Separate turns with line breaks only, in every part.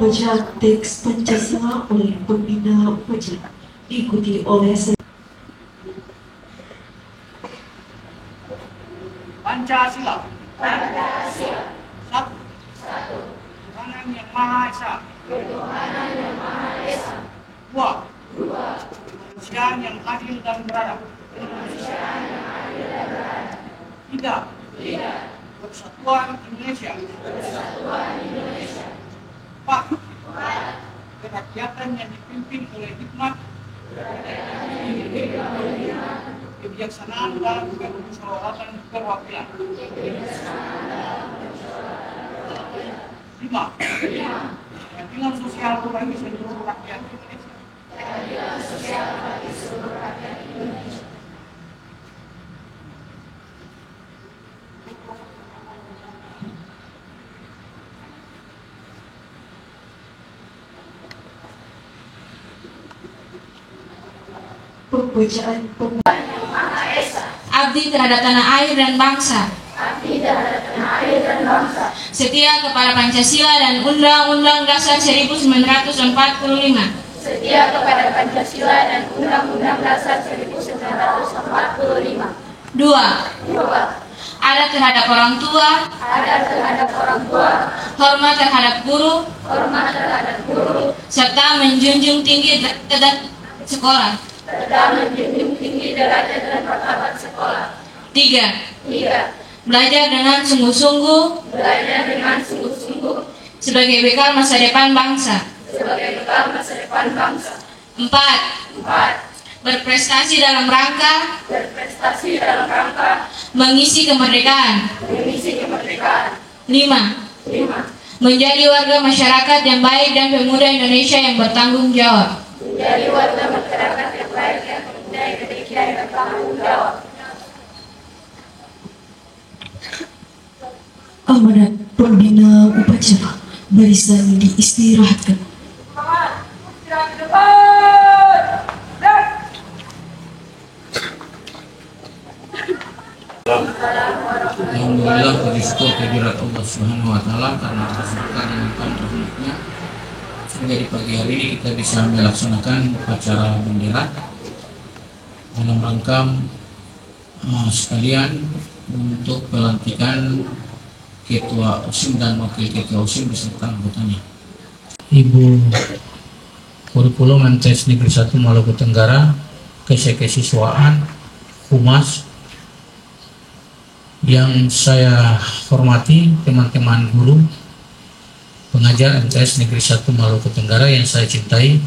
Pembacaan teks Pancasila oleh pembina upacara diikuti oleh
Pancasila. Pancasila. Satu. Tuhanan Yang Maha Esa.
Ketuhanan Yang Maha Esa.
Dua.
Dua.
Kemanusiaan yang adil dan beradab.
Kemanusiaan yang adil dan beradab.
Tiga.
Tiga.
Persatuan Indonesia.
Persatuan Indonesia.
Empat.
Empat.
Kerakyatan yang dipimpin oleh hikmat,
Kerakyatan yang dipimpin oleh hikmat,
kebijaksanaan dalam permusyawaratan perwakilan.
kebijaksanaan dalam permusyawaratan perwakilan.
Lima.
Lima.
Keadilan sosial bagi seluruh rakyat Indonesia.
Keadilan sosial bagi seluruh rakyat Indonesia.
pembacaan
Yang Maha Esa.
Abdi terhadap tanah air dan bangsa.
Abdi terhadap tanah air dan bangsa.
Setia kepada Pancasila dan Undang-Undang Dasar 1945.
Setia kepada Pancasila dan Undang-Undang Dasar 1945.
2.
Dua.
Adat terhadap orang tua,
Adat terhadap orang tua,
hormat terhadap guru,
hormat terhadap guru,
serta menjunjung tinggi derajat sekolah.
serta menjunjung tinggi derajat dan martabat sekolah.
3.
Tiga.
Belajar dengan sungguh-sungguh
Belajar dengan sungguh-sungguh
sebagai bekal masa depan bangsa.
sebagai bekal masa depan bangsa.
4.
Empat.
Berprestasi dalam rangka
Berprestasi dalam rangka
mengisi kemerdekaan.
mengisi kemerdekaan.
5.
Lima.
Menjadi warga masyarakat yang baik dan pemuda Indonesia yang bertanggung jawab.
Menjadi warga masyarakat yang baik dan pemuda Indonesia yang bertanggung jawab.
amanat pembina upacara barisan diistirahatkan.
Alhamdulillah, puji syukur kehadirat Allah Subhanahu wa taala karena atas berkah dan rahmatnya sehingga di pagi hari ini kita bisa melaksanakan upacara bendera dalam rangka sekalian untuk pelantikan Ketua OSIM dan Wakil Ketua OSIM beserta anggotanya. Ibu Kurikulum MTS Negeri 1 Maluku Tenggara, Kesiswaan, Humas, yang saya hormati teman-teman guru pengajar MTS Negeri 1 Maluku Tenggara yang saya cintai,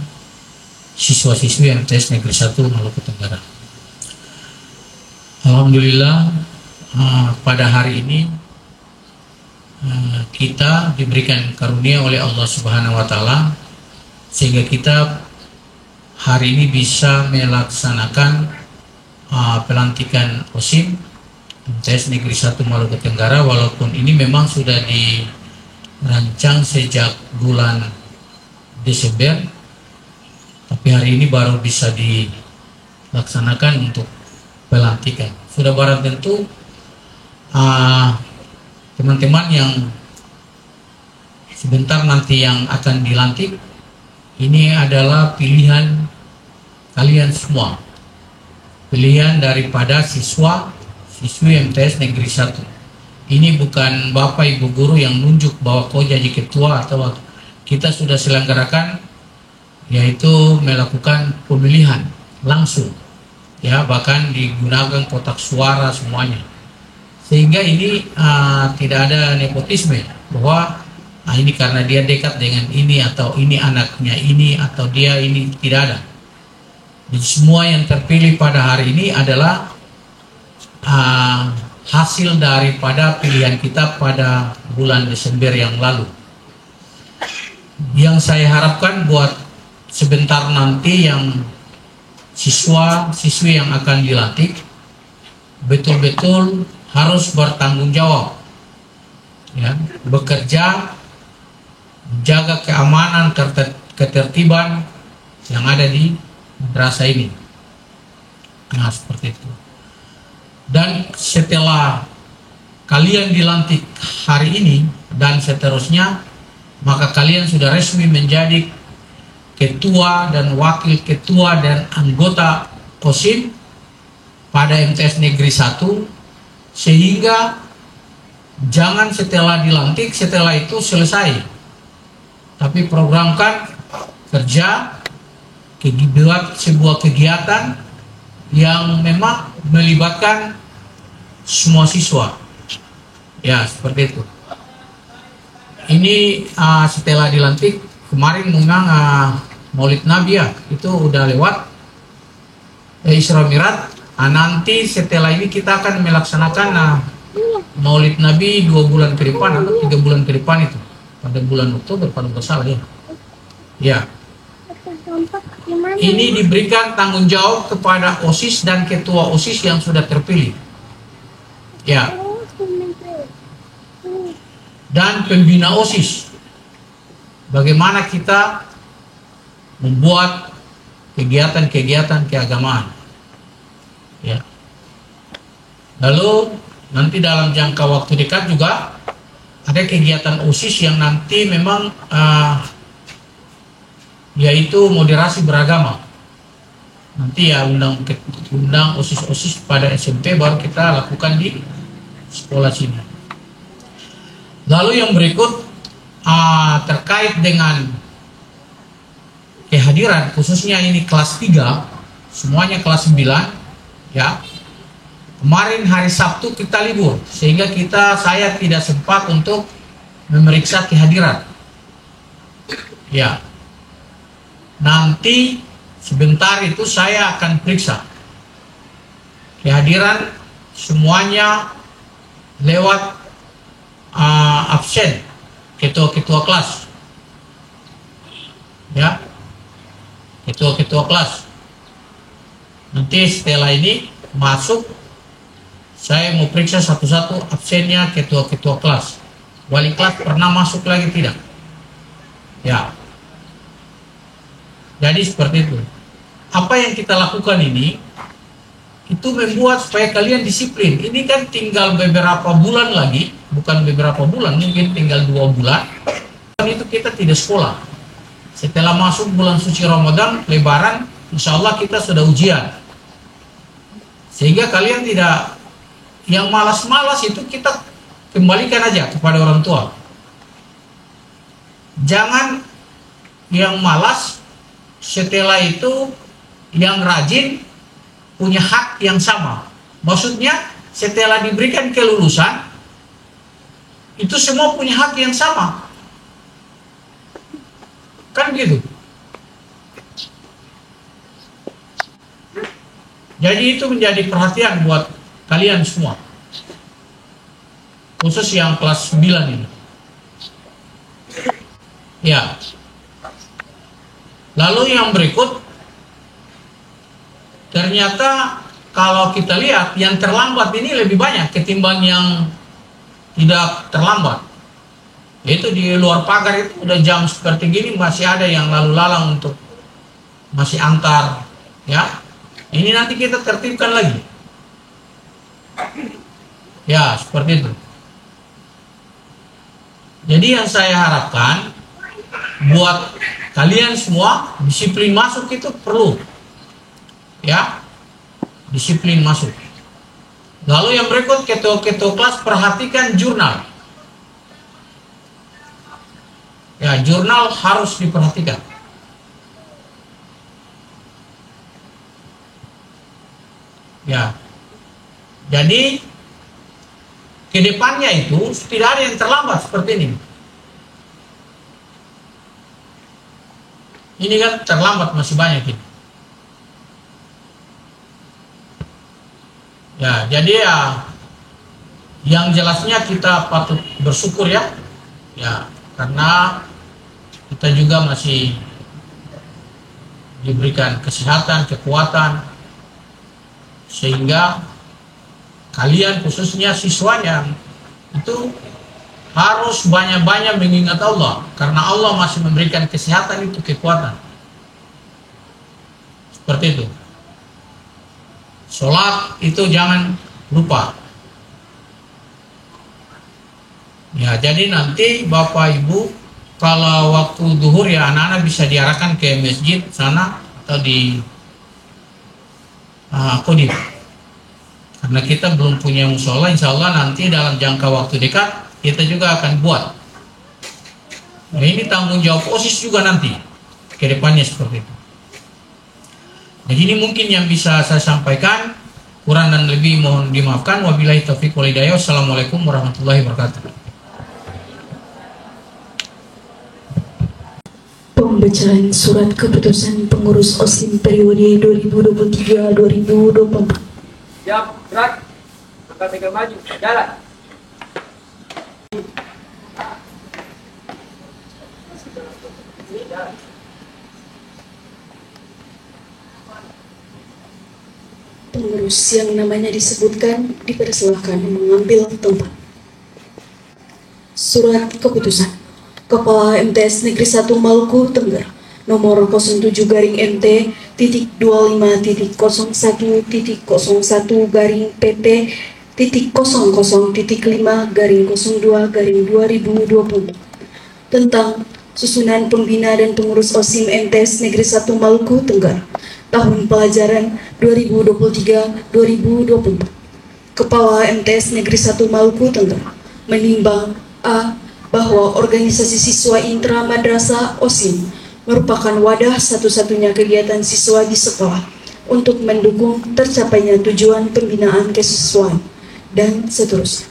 siswa-siswi MTS Negeri 1 Maluku Tenggara. Alhamdulillah, pada hari ini kita diberikan karunia oleh Allah Subhanahu wa taala sehingga kita hari ini bisa melaksanakan pelantikan OSIM MTS Negeri 1 Maluku Tenggara, walaupun ini memang sudah dirancang sejak bulan Desember, tapi hari ini baru bisa dilaksanakan untuk pelantikan. Sudah barang tentu teman-teman yang sebentar nanti yang akan dilantik ini adalah pilihan kalian semua, pilihan daripada siswi MTS Negeri 1. Ini bukan bapak ibu guru yang nunjuk bahwa kau jadi ketua, atau kita sudah selenggarakan yaitu melakukan pemilihan langsung, ya, bahkan digunakan kotak suara semuanya, sehingga ini tidak ada nepotisme bahwa ini karena dia dekat dengan ini atau ini anaknya ini atau dia ini, tidak ada. Jadi semua yang terpilih pada hari ini adalah hasil daripada pilihan kita pada bulan Desember yang lalu. Yang saya harapkan buat sebentar nanti yang siswa-siswi yang akan dilantik betul-betul harus bertanggung jawab, ya, bekerja, jaga keamanan, ketertiban yang ada di madrasah ini. Nah, seperti itu. Dan setelah kalian dilantik hari ini dan seterusnya, maka kalian sudah resmi menjadi ketua dan wakil ketua dan anggota OSIM pada MTS Negeri 1, sehingga jangan setelah dilantik, setelah itu selesai, tapi programkan kerja, buat sebuah kegiatan yang memang melibatkan semua siswa. Ya, seperti itu. Ini setelah dilantik, kemarin memang Maulid Nabi ya, itu udah lewat Isra Mi'raj. Nanti setelah ini kita akan melaksanakan Maulid Nabi 2 bulan ke depan atau 3 bulan ke depan itu. Pada bulan Oktober kalau nggak salah ya. Ya. Ini diberikan tanggung jawab kepada OSIS dan ketua OSIS yang sudah terpilih. Ya. Dan pembina OSIS. Bagaimana kita membuat kegiatan-kegiatan keagamaan. Ya. Lalu nanti dalam jangka waktu dekat juga ada kegiatan OSIS yang nanti memang yaitu moderasi beragama. Nanti ya undang OSIS pada SMP baru kita lakukan di sekolah sini. Lalu yang berikut terkait dengan kehadiran, khususnya ini kelas 3, semuanya kelas 9 ya. Kemarin hari Sabtu kita libur, sehingga saya tidak sempat untuk memeriksa kehadiran. Ya. Nanti sebentar itu saya akan periksa kehadiran semuanya lewat absen ketua-ketua kelas. Ya. Ketua-ketua kelas. Nanti setelah ini masuk, saya mau periksa satu-satu absennya ketua-ketua kelas. Wali kelas pernah masuk lagi tidak? Ya. Jadi seperti itu. Apa yang kita lakukan ini, itu membuat supaya kalian disiplin. Ini kan tinggal beberapa bulan lagi, bukan beberapa bulan, mungkin tinggal 2 bulan. Dan itu kita tidak sekolah. Setelah masuk bulan suci Ramadan, Lebaran, insya Allah kita sudah ujian. Sehingga kalian tidak, yang malas-malas itu kita kembalikan aja kepada orang tua. Jangan yang malas, setelah itu yang rajin punya hak yang sama. Maksudnya setelah diberikan kelulusan, itu semua punya hak yang sama. Kan gitu. Jadi itu menjadi perhatian buat kalian semua. Khusus yang kelas 9 ini. Ya. Lalu yang berikut, ternyata kalau kita lihat yang terlambat ini lebih banyak ketimbang yang tidak terlambat. Itu di luar pagar itu udah jam seperti gini masih ada yang lalu lalang untuk masih antar, ya. Ini nanti kita tertibkan lagi. Ya, seperti itu. Jadi yang saya harapkan buat kalian semua, disiplin masuk itu perlu. Ya. Disiplin masuk. Lalu yang berikut, ketua-ketua kelas perhatikan jurnal. Ya, jurnal harus diperhatikan. Ya. Jadi kedepannya itu tidak ada yang terlambat seperti ini. Ini kan terlambat masih banyak ini. Ya, jadi ya yang jelasnya kita patut bersyukur ya. Ya, karena kita juga masih diberikan kesehatan, kekuatan, sehingga kalian khususnya siswanya itu harus banyak-banyak mengingat Allah, karena Allah masih memberikan kesehatan itu kekuatan. Seperti itu. Sholat itu jangan lupa. Ya, jadi nanti Bapak Ibu kalau waktu duhur ya anak-anak bisa diarahkan ke masjid sana atau di Kodim. Karena kita belum punya musola, insya Allah nanti dalam jangka waktu dekat kita juga akan buat. Nah, ini tanggung jawab OSIS juga nanti ke depannya seperti itu. Jadi ini mungkin yang bisa saya sampaikan, kurang dan lebih mohon dimaafkan. Wabillahi taufiq wal hidayah. Wassalamualaikum warahmatullahi wabarakatuh.
Pembacaan surat keputusan pengurus OSIM periode 2023-2024.
Siap, gerak. Angkat tiga maju, jalan.
Pengurus yang namanya disebutkan dipersilahkan mengambil tempat. Surat keputusan Kepala MTS Negeri 1 Maluku Tenggara nomor 07-25.01.PT.00.5/02/2020 tentang susunan pembina dan pengurus OSIM MTS Negeri 1 Maluku Tenggara tahun pelajaran 2023-2024. Kepala MTS Negeri 1 Maluku Tenggara menimbang A. bahwa organisasi siswa intra madrasah OSIM merupakan wadah satu-satunya kegiatan siswa di sekolah untuk mendukung tercapainya tujuan pembinaan kesiswaan dan seterusnya.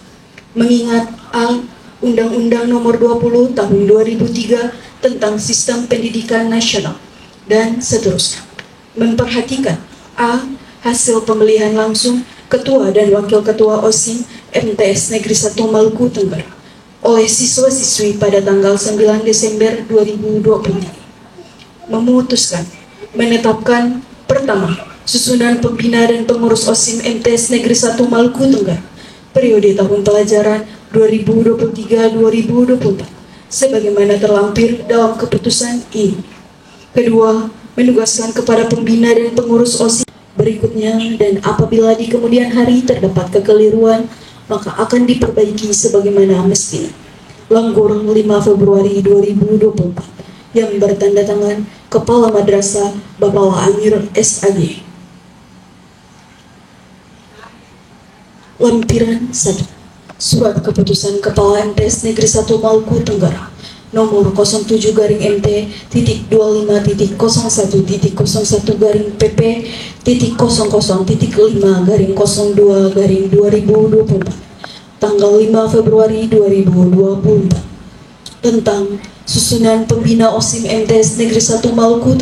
Mengingat A. Undang-Undang Nomor 20 Tahun 2003 tentang Sistem Pendidikan Nasional dan seterusnya. Memperhatikan A. Hasil pemilihan langsung Ketua dan Wakil Ketua OSIM MTS Negeri 1 Maluku Tenggara oleh siswa-siswi pada tanggal 9 Desember 2023. Memutuskan menetapkan pertama, susunan pembina dan pengurus OSIM MTS Negeri 1 Maluku Tenggara periode tahun pelajaran 2023-2024 sebagaimana terlampir dalam keputusan ini. Kedua, menugaskan kepada pembina dan pengurus OSIM berikutnya, dan apabila di kemudian hari terdapat kekeliruan maka akan diperbaiki sebagaimana mestinya. Langgur 5 Februari 2024 yang bertanda tangan Kepala Madrasah Bapak Amir SAG. Lampiran 1. Surat Keputusan Kepala MTS Negeri 1 Maluku Tenggara nomor 07-PP.00.5/02/2024 tanggal 5 Februari 2024 tentang susunan pembina OSIM MTS Negeri 1 Maluku.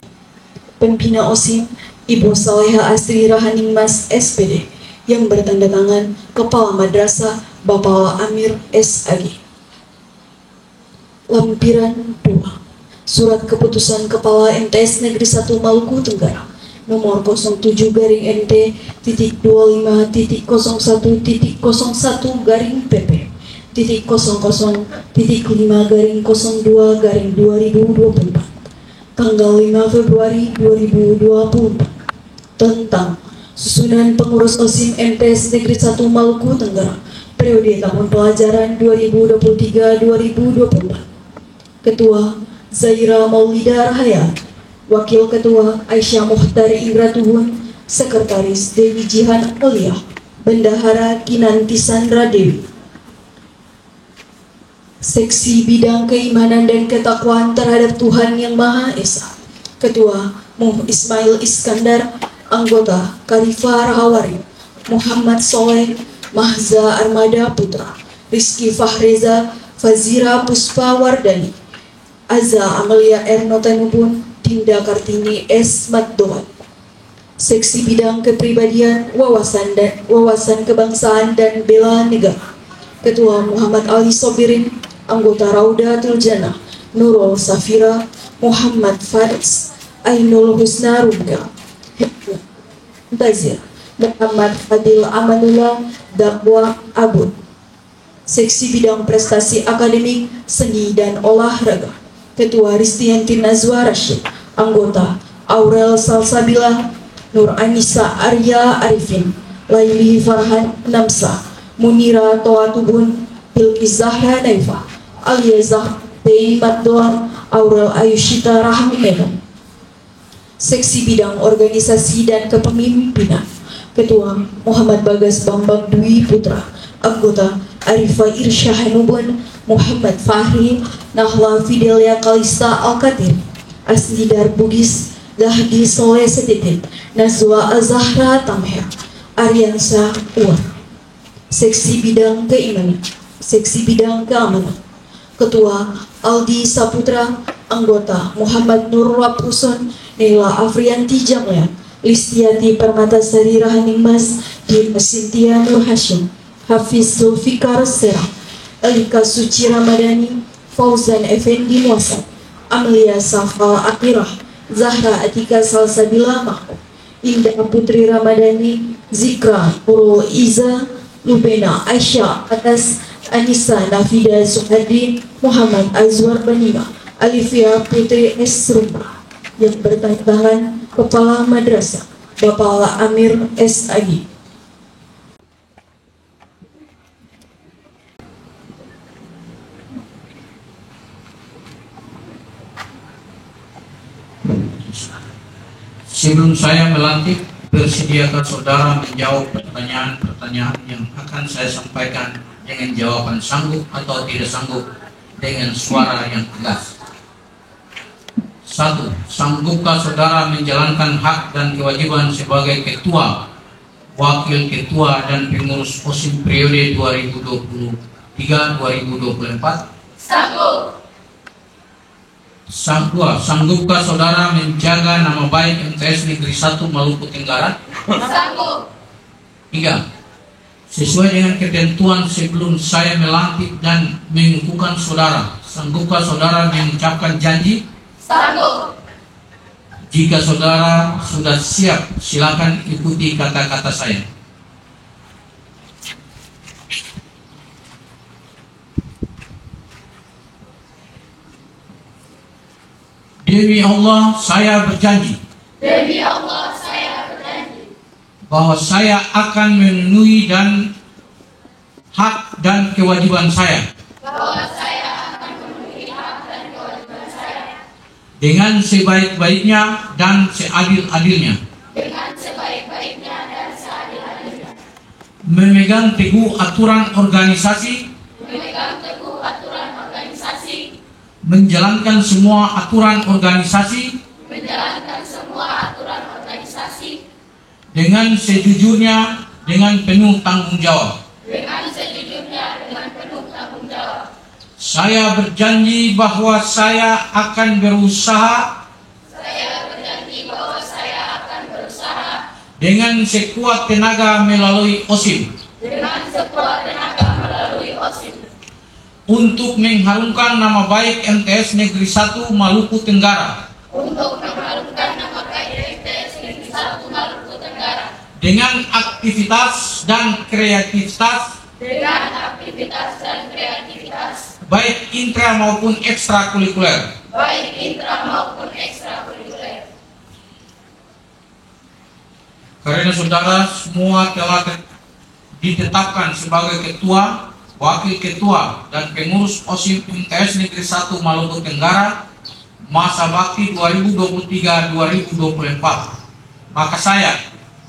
Pembina OSIM Ibu Saleha Asri Rahaning Mas SPD yang bertanda tangan Kepala Madrasah Bapak Amir SAG. Lampiran 2. Surat Keputusan Kepala MTS Negeri 1 Maluku Tenggara nomor 07-PP.00.5/02/2024 tanggal 5 Februari 2024 tentang susunan pengurus OSIM MTS Negeri 1 Maluku Tenggara periode tahun pelajaran 2023-2024. Ketua Zaira Maulida Rahayat, Wakil Ketua Aisyah Muhtari Ingratuhun, Sekretaris Dewi Jihan Mulia, Bendahara Kinanti Sandra Dewi. Seksi Bidang Keimanan dan Ketakwaan terhadap Tuhan Yang Maha Esa, Ketua Muh Ismail Iskandar, Anggota Karifah Rahawari, Muhammad Soleh Mahza Armada Putra, Rizky Fahreza, Fazira Puspa Wardani, Aza Amalia Ernotanubun, Dinda Kartini S. Maddoan. Seksi Bidang Kepribadian, Wawasan Kebangsaan dan Bela Negara, Ketua Muhammad Ali Sobirin, Anggota Raudatul Jannah, Nurul Safira, Muhammad Faris, Ainul Husna Rubga, Bazir, Muhammad Fadil Amanullah, Dakwa Abud. Seksi Bidang Prestasi Akademik, Seni dan Olahraga, Ketua Ristianti Nazwa Rashid, Anggota Aurel Salsabila, Nur Anissa Arya Arifin, Laili Farhan Namsa, Munira Toatubun, Bilqis Zahra Naifah, Alia Tei Matdoan Aurel Ayushita Rahmimedan. Seksi Bidang Organisasi dan Kepemimpinan, Ketua Muhammad Bagas Bambang Dwi Putra. Anggota Arifah Irsyahanubun Muhammad Fahri Nahla Fidelia Kalista Al-Katir. Asnidar Bugis Lahdi Soleh Setitin Nazwa Azahra Tamher Aryansa Uwar. Seksi Bidang Keimanan, Seksi Bidang Keamanan, Ketua Aldi Saputra. Anggota Muhammad Nur Wapuson Nela Afrianti Jamlian Listiati Permatasari Rahaning Mas Din Sintia Nur Hashim Hafiz Zulfikar Serang Elika Suci Ramadhani Fauzan Effendi Muasad Amelia Safa Akirah Zahra Atika Salsabila Mahmud Indah Putri Ramadhani Zikra Puro Iza Lubena Aisyah atas Anissa Nafida Suhadin Muhammad Azwar Banima Alifia Putri S. Rumah. Yang bertangan Kepala Madrasah Bapak Amir S. Agi.
Sebelum saya melantik, bersediakah saudara menjawab pertanyaan-pertanyaan yang akan saya sampaikan dengan jawaban sanggup atau tidak sanggup dengan suara yang tegas. 1. Sanggupkah saudara menjalankan hak dan kewajiban sebagai ketua, wakil ketua, dan pengurus OSIM periode 2023-2024?
Sanggup.
Sanggupkah saudara menjaga nama baik MTS Negeri 1 Maluku Tenggara?
Sanggup.
3. Sesuai dengan ketentuan sebelum saya melantik dan mengukuhkan saudara, sanggupkah saudara mengucapkan janji?
Sanggup.
Jika saudara sudah siap, silakan ikuti kata-kata saya. Demi Allah, saya berjanji.
Demi Allah, saya berjanji
Bahwa saya akan memenuhi dan hak dan kewajiban saya.
bahwa saya akan memenuhi hak dan kewajiban saya
Dengan sebaik-baiknya dan seadil-adilnya.
dengan sebaik-baiknya dan seadil-adilnya.
Memegang teguh aturan organisasi.
Memegang teguh aturan organisasi.
Menjalankan semua aturan organisasi.
Menjalankan semua aturan organisasi
Dengan sejujurnya, dengan penuh tanggung jawab.
dengan sejujurnya, dengan penuh tanggung jawab.
Saya berjanji bahwa saya akan berusaha
Saya berjanji bahwa saya akan berusaha
dengan sekuat tenaga melalui OSIM
dengan sekuat tenaga melalui OSIM
untuk mengharumkan nama baik MTS Negeri 1 Maluku Tenggara
untuk mengharumkan nama baik MTS Negeri 1 Maluku Tenggara
dengan aktivitas dan kreativitas
dengan aktivitas dan kreativitas
baik intra maupun ekstrakurikuler.
baik intra maupun ekstrakurikuler.
Karena saudara semua telah ditetapkan sebagai ketua, wakil ketua, dan pengurus OSIM MTS Negeri 1 Maluku Tenggara masa bakti 2023-2024. Maka saya,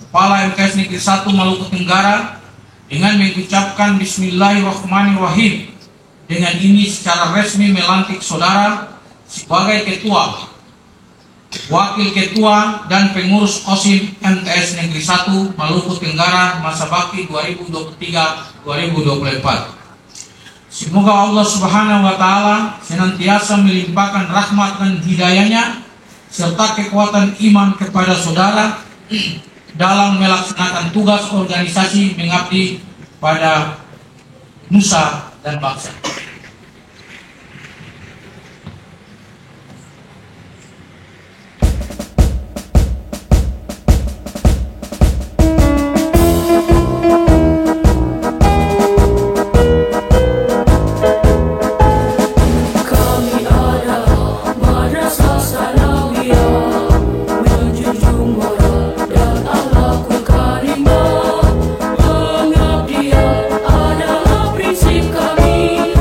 Kepala MTS Negeri 1 Maluku Tenggara, dengan mengucapkan Bismillahirrahmanirrahim, dengan ini secara resmi melantik saudara sebagai ketua, wakil ketua, dan pengurus OSIM MTS Negeri 1 Maluku Tenggara masa bakti 2023-2024. Semoga Allah Subhanahu wa Ta'ala senantiasa melimpahkan rahmat dan hidayahnya serta kekuatan iman kepada saudara dalam melaksanakan tugas organisasi mengabdi pada nusa dan bangsa.
Adalah prinsip kami.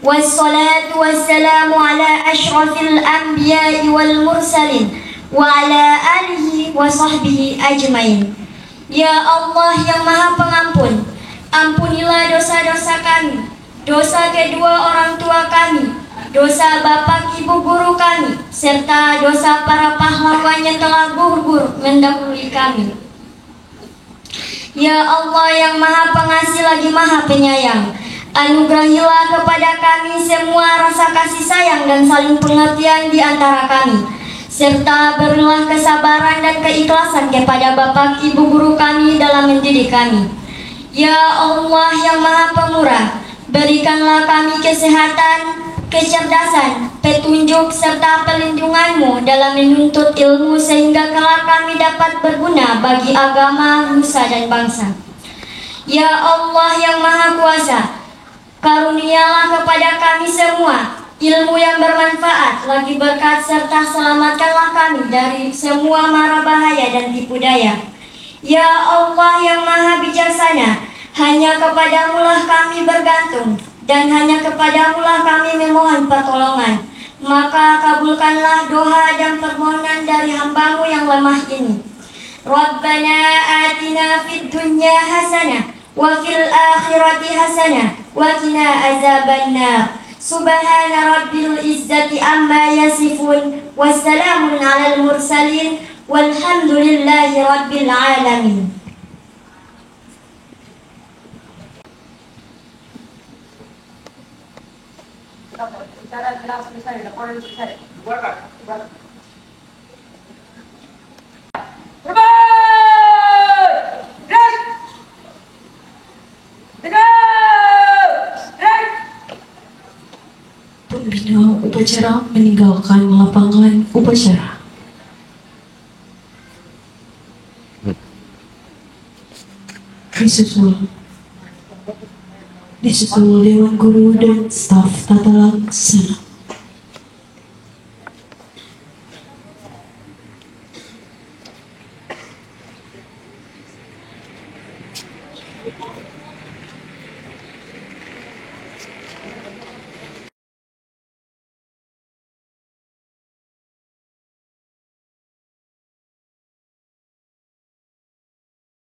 Wassalatu wassalamu ala ashrafil anbiya'i wal mursalin wa ala alihi wa sahbihi ajmain. Ya Allah yang Maha Pengampun, ampunilah dosa-dosa kami, dosa kedua orang tua kami, dosa bapak ibu guru kami, serta dosa para pahlawan yang telah gugur mendahului kami. Ya Allah yang Maha Pengasih lagi Maha Penyayang, anugerahilah kepada kami semua rasa kasih sayang dan saling pengertian di antara kami, serta berilah kesabaran dan keikhlasan kepada bapak ibu guru kami dalam mendidik kami. Ya Allah yang Maha Pemurah, berikanlah kami kesehatan, kecerdasan, petunjuk, serta pelindungan-Mu dalam menuntut ilmu sehingga kelak kami dapat berguna bagi agama, nusa, dan bangsa. Ya Allah yang Maha Kuasa, karunialah kepada kami semua ilmu yang bermanfaat, lagi berkat, serta selamatkanlah kami dari semua mara bahaya dan tipu daya. Ya Allah yang Maha Bijaksana, hanya kepadamu-lah kami bergantung, dan hanya kepadamu-lah kami memohon pertolongan. Maka kabulkanlah doa dan permohonan dari hamba-Mu yang lemah ini. Rabbana atina fid dunya hasanah wa fil akhirati hasanah wa qina azabannar. Subhana rabbil izzati amma yasifun, wassalamun alal mursalin, walhamdulillahi rabbil alamin.
Pembina upacara meninggalkan lapangan upacara. Disusul Dewan Guru dan staf tata laksana.